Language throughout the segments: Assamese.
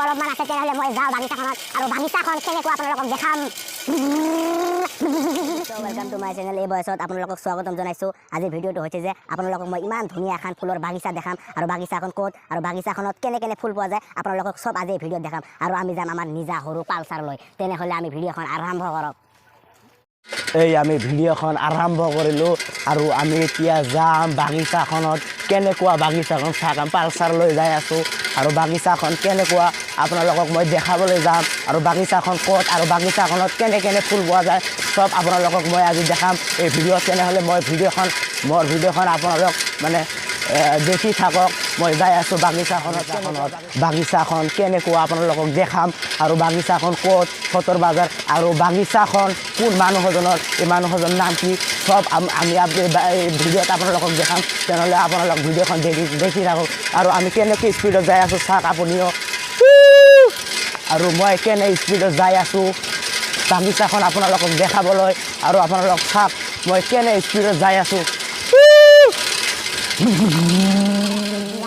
অলপমান আছে তেনেহ'লে মই যাওঁ বাগিচাখনত আৰু বাগিচাখন কেনেকুৱা আপোনালোকক দেখাম। Welcome to my channel. এই বয়সত আপোনালোকক স্বাগতম জনাইছোঁ। আজিৰ ভিডিঅ'টো হৈছে যে আপোনালোকক মই ইমান ধুনীয়া এখন ফুলৰ বাগিচা দেখাম আৰু বাগিচাখন ক'ত আৰু বাগিচাখনত কেনে ফুল পোৱা যায় আপোনালোকক চব আজি এই ভিডিঅ'ত দেখাম আৰু আমি যাম আমাৰ নিজা সৰু পালচাৰ লৈ। তেনেহ'লে আমি ভিডিঅ'খন আৰম্ভ কৰক। এই আমি ভিডিঅ'খন আৰম্ভ কৰিলোঁ আৰু আমি এতিয়া যাম বাগিচাখনত। কেনেকুৱা বাগিচাখন চাম, পালচাৰ লৈ যাই আছোঁ আৰু বাগিচাখন কেনেকুৱা আপোনালোকক মই দেখাবলৈ যাম আৰু বাগিচাখন ক'ত আৰু বাগিচাখনত কেনে ফুল পোৱা যায় চব আপোনালোকক মই আজি দেখাম এই ভিডিঅ'ত। তেনেহ'লে মোৰ ভিডিঅ'খন আপোনালোক মানে দেখি থাকক। মই যাই আছোঁ বাগিচাখন কেনেকুৱা আপোনালোকক দেখাম আৰু বাগিচাখন ক'ত, ফতৰ বাজাৰ আৰু বাগিচাখন কোন মানুহজনৰ, এই মানুহজনৰ নাম কি চব আমি এই ভিডিঅ'ত আপোনালোকক দেখাম। তেনেহ'লে আপোনালোক ভিডিঅ'খন দেখি থাকক আৰু আমি কেনেকৈ স্পীডত যাই আছোঁ চাওক আপুনিও। আৰু মই কেনে স্পীডত যাই আছোঁ বাগিচাখন আপোনালোকক দেখাবলৈ আৰু আপোনালোক চাওক মই কেনে স্পীডত যাই আছোঁ।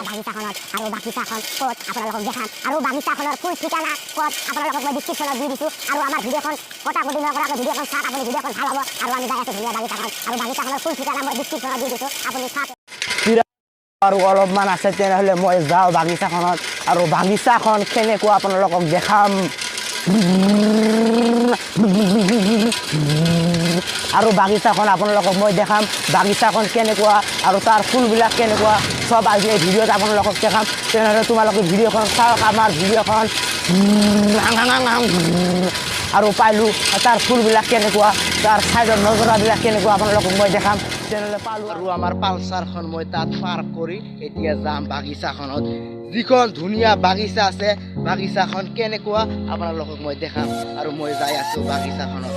বাগিচাখনত আৰু বাগিচাখন ক'ত আপোনালোকক দেখাম আৰু বাগিচাখনৰ ফুল ঠিকনা ক'ত আপোনালোকক মই ডিছক্ৰিপশ্যনত দি দিছোঁ আৰু আমাৰ ভিডিঅ'খন কটাকটি নকৰাকৈ ভিডিঅ'খন চাওক। আপুনি ভিডিঅ'খন ভাল হ'ব আৰু আমি যাই আছোঁ ধুনীয়া বাগিচাখন আৰু বাগিচাখনৰ ফুল ঠিকনা মই ডিছক্ৰিপশ্যনত দি দিছোঁ, আপুনি চাওক। আৰু অলপমান আছে তেনেহ'লে মই যাওঁ বাগিচাখনত আৰু বাগিচাখন কেনেকুৱা আপোনালোকক দেখাম আৰু বাগিচাখন আপোনালোকক মই দেখাম বাগিচাখন কেনেকুৱা আৰু তাৰ ফুলবিলাক কেনেকুৱা চব আজি এই ভিডিঅ'ত আপোনালোকক দেখাম। তেনেহ'লে তোমালোকে ভিডিঅ'খন চাওক, আমাৰ ভিডিঅ'খন আৰু পাইলোঁ তাৰ ফুলবিলাক কেনেকুৱা, তাৰ ছাইডৰ নজৰাবিলাক কেনেকুৱা আপোনালোকক মই দেখাম। তেনেহ'লে পালোঁ আৰু আমাৰ পালচাৰখন মই তাত পাৰ্ক কৰি এতিয়া যাম বাগিচাখনত। যিখন ধুনীয়া বাগিচা আছে বাগিচাখন কেনেকুৱা আপোনালোকক মই দেখাম আৰু মই যাই আছোঁ বাগিচাখনত।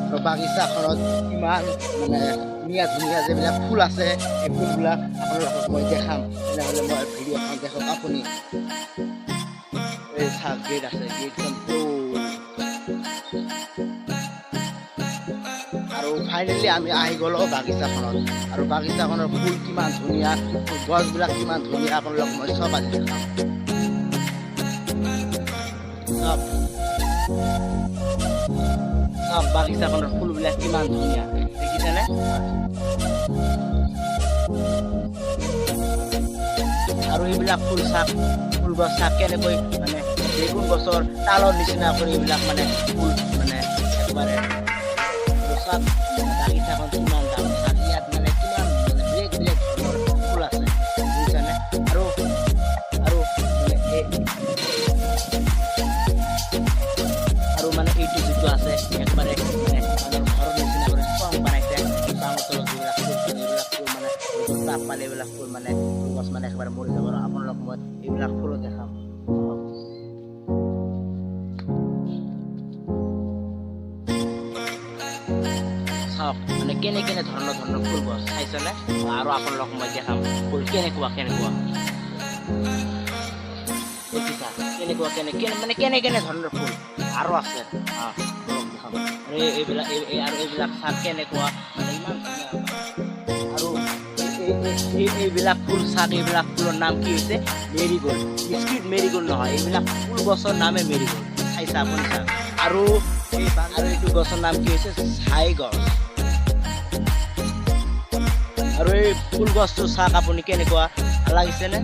আৰু বাগিচাখনত ইমান মানে ধুনীয়া যিবিলাক ফুল আছে এই ফুলবিলাক আপোনালোকক মই দেখাম। তেনেহ'লে মই ভিডিঅ'খন দেখক আপুনি। এই চাওক গেট আছে, গেটখন আৰু ফাইনেলি আমি আহি গ'লোঁ বাগিচাখনত আৰু বাগিচাখনৰ ফুল কিমান ধুনীয়া, গছবিলাক কিমান ধুনীয়া আপোনালোকক মই চব আজি দেখাম। চব বাগিচাখনৰ ফুলবিলাক কিমান ধুনীয়া দেখিছেনে? আৰু এইবিলাক ফুল চাক, ফুল গছ চাক কেনেকৈ মানে বেগুন গছৰ তালৰ নিচিনা কৰি এইবিলাক মানে ফুল মানে একেবাৰে চাক। বাগিচাখন কিমান দাম চাক, ইয়াত মানে কিমান মানে বেলেগ ধৰণৰ ফুল আছে বুজিছেনে? আৰু মানে এইটো যিটো আছে একেবাৰে মানে মানুহৰ ঘৰৰ নিচিনা কৰি ষ্ট্ৰং বনাইছে। টাঙৰ তলত যিবিলাক ফুল মানে তাপ পালে এইবিলাক ফুল মানে গছ মানে একেবাৰে মৰি যাব। আৰু আপোনালোক মই এইবিলাক ফুলো দেখাম। চাওক মানে কেনে ধৰণৰ ফুল গছ চাইছেনে? আৰু আপোনালোক মই দেখাম ফুল কেনেকুৱা দেখিছা কেনে ধৰণৰ ফুল আৰু আছে। দেখাম আৰু এইবিলাক চাক কেনেকুৱা মানে ইমান আৰু এইবিলাক ফুল চাক। এইবিলাক ফুলৰ নাম কি হৈছে মেৰিগ'ল্ড, বিস্কিট মেৰিগ'ল্ড নহয়, এইবিলাক ফুল গছৰ নামে মেৰিগ'ল্ড। চাইছা আপুনি চাওক। আৰু এইটো গছৰ নাম কি হৈছে ছাই গছ। আৰু এই ফুল গছটো চাওক আপুনি কেনেকুৱা লাগিছেনে?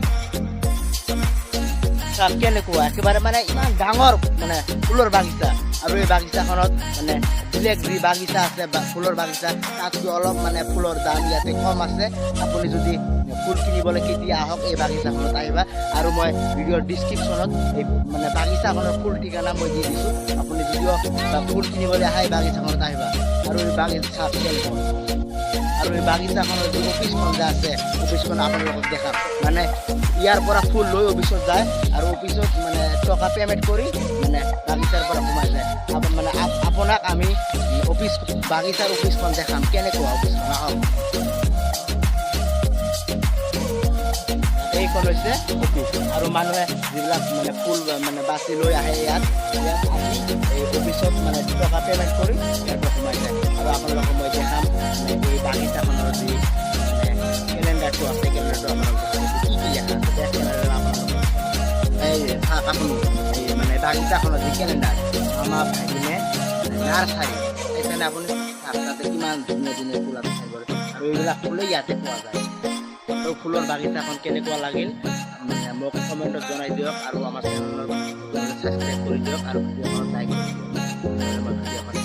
চাওক কেনেকুৱা একেবাৰে মানে ইমান ডাঙৰ মানে ফুলৰ বাগিচা। আৰু এই বাগিচাখনত মানে বেলেগ যি বাগিচা আছে ফুলৰ বাগিচা তাতকৈ অলপ মানে ফুলৰ দাম ইয়াতে কম আছে। আপুনি যদি ফুল কিনিবলৈ কেতিয়া আহক এই বাগিচাখনত আহিবা আৰু মই ভিডিঅ'ৰ ডিছক্ৰিপশ্যনত এই মানে বাগিচাখনৰ ফুল ঠিকনা মই দি দিছোঁ। আপুনি যদিও ফুল কিনিবলৈ আহে এই বাগিচাখনত আহিবা। আৰু এই বাগিচা আৰু এই বাগিচাখনৰ যি অফিচখন যে আছে অফিচখন আপোনালোকক দেখাম। মানে ইয়াৰ পৰা ফুল লৈ অফিচত যায় আৰু অফিচত মানে টকা পে'মেণ্ট কৰি মানে বাগিচাৰ পৰা সোমাই যায়। মানে আপোনাক আমি বাগিচাৰ অফিচখন দেখাম কেনেকুৱা অফিচখন। আহক, এইখন হৈছে অফিচ আৰু মানুহে যিবিলাক মানে ফুল মানে বাছি লৈ আহে ইয়াত আহি এই অফিচত মানে টকা পে'মেণ্ট কৰি ইয়াৰ পৰা সোমাই যায়। আৰু আপোনালোকক মই দেখাম এই বাগিচাখনৰ যি মানে কেলেণ্ডাৰটো আছে, কেলেণ্ডাৰটো আপোনালোকক কি লেখা আছে এই আপুনি বাগিচাখনত যি কেলেণ্ডাৰ আমাৰ ভাগিনে নাৰ্চাৰী এখানে আপুনি তাতে কিমান ধুনীয়া ধুনীয়া ফুল আছে আৰু এইবিলাক ফুলেই ইয়াতে পোৱা যায় আৰু ফুলৰ বাগিচাখন কেনেকুৱা লাগিল মোক কমেণ্টত জনাই দিয়ক আৰু আমাৰ চেনেলৰ ছাবস্ক্ৰাইব কৰি দিয়ক আৰু ভিডিঅ'খন লাইক কৰি দিয়ক